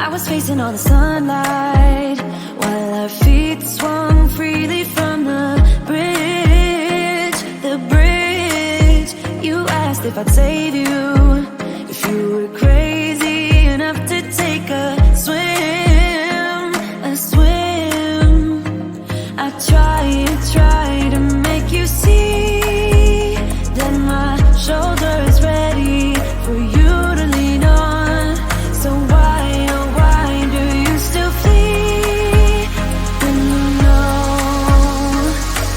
I was facing all the sunlight while our feet swung freely from the bridge. The bridge. You asked if I'd save you, if you were crazy enough to take a swim, a swim. I try to make you see that my shoulder is ready for you to lean on. So why, oh why do you still flee when you know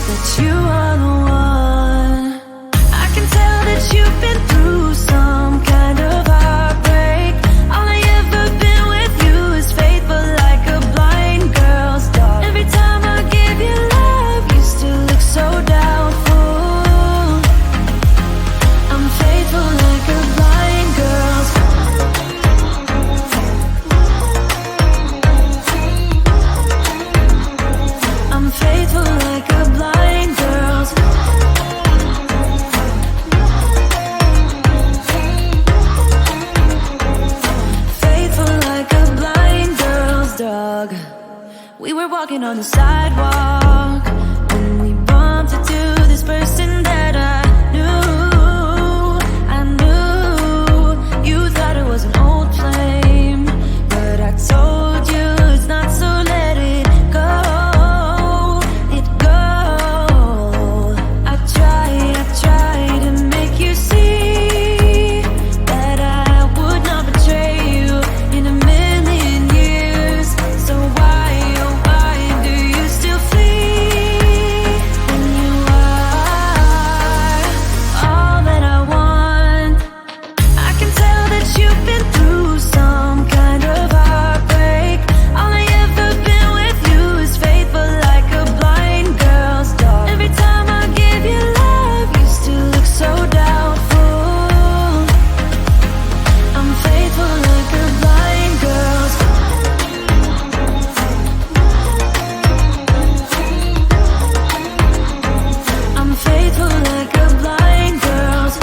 that you are the one? I can tell that you've been through some kind of heartbreak. All I ever been with you is faithful like a blind girl's dog. Every time I give you love, you still look so doubtful. I'm faithful like a blind girl's I'm faithful like a blind girl's faithful like a blind girl's dog. We were walking on the sidewalk when we bumped into this person that I knew you thought it was an old flame, but I told you it's not, so let it go, it go. I try to make you see that I would not betray you in a million years. So why, oh why do you still flee when you are all that I want? I can tell that you've been through some kind of heartbreak. All I ever been with you is faithful like a blind girl's dog. Every time I give you love, you still look so doubtful. I'm faithful like a blind girl's I'm faithful like a blind girl's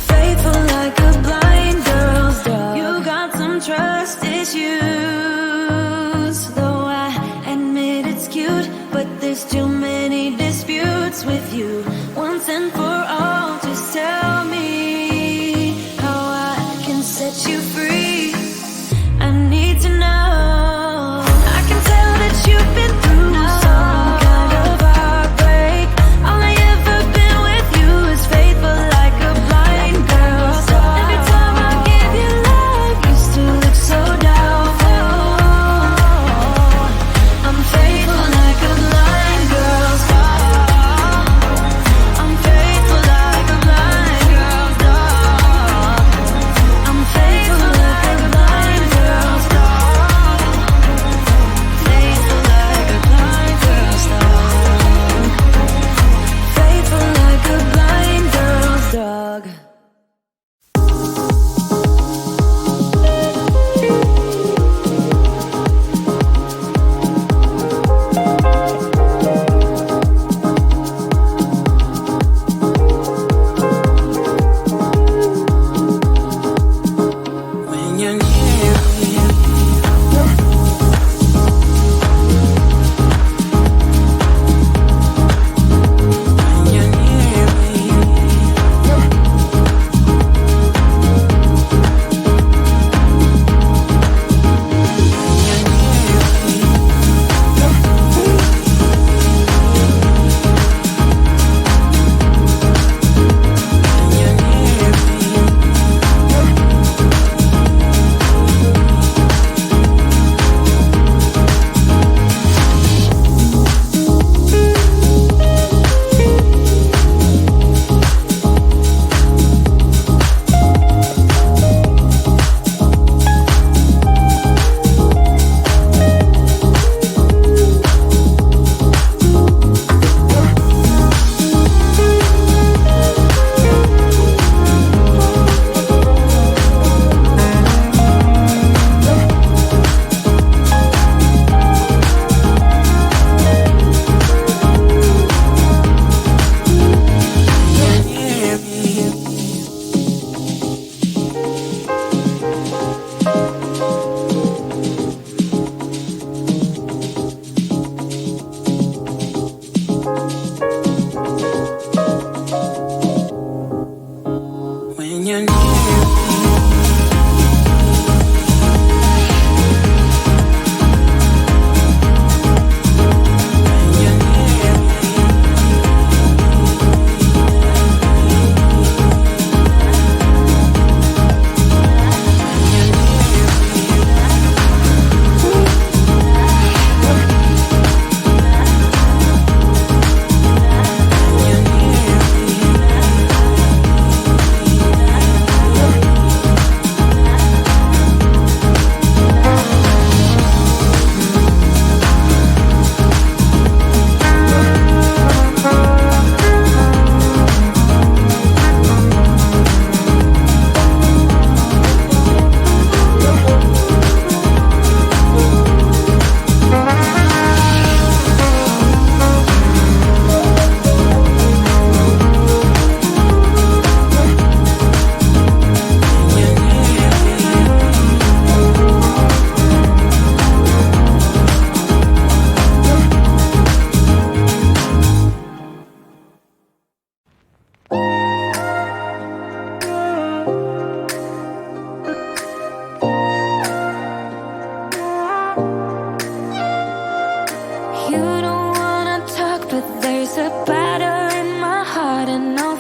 faithful like a blind girl's dog. You got some trust issues, though I admit it's cute, but there's too many disputes with you. Once and for all, just tell me how I can set you free. I need to know. I can tell that you've been through some kind of heartbreak. All I ever been with you is faithful like a blind girl's dog. Every time I give you love, you still look so doubtful. I'm faithful like a blind girl's dog. I'm faithful like I didn't know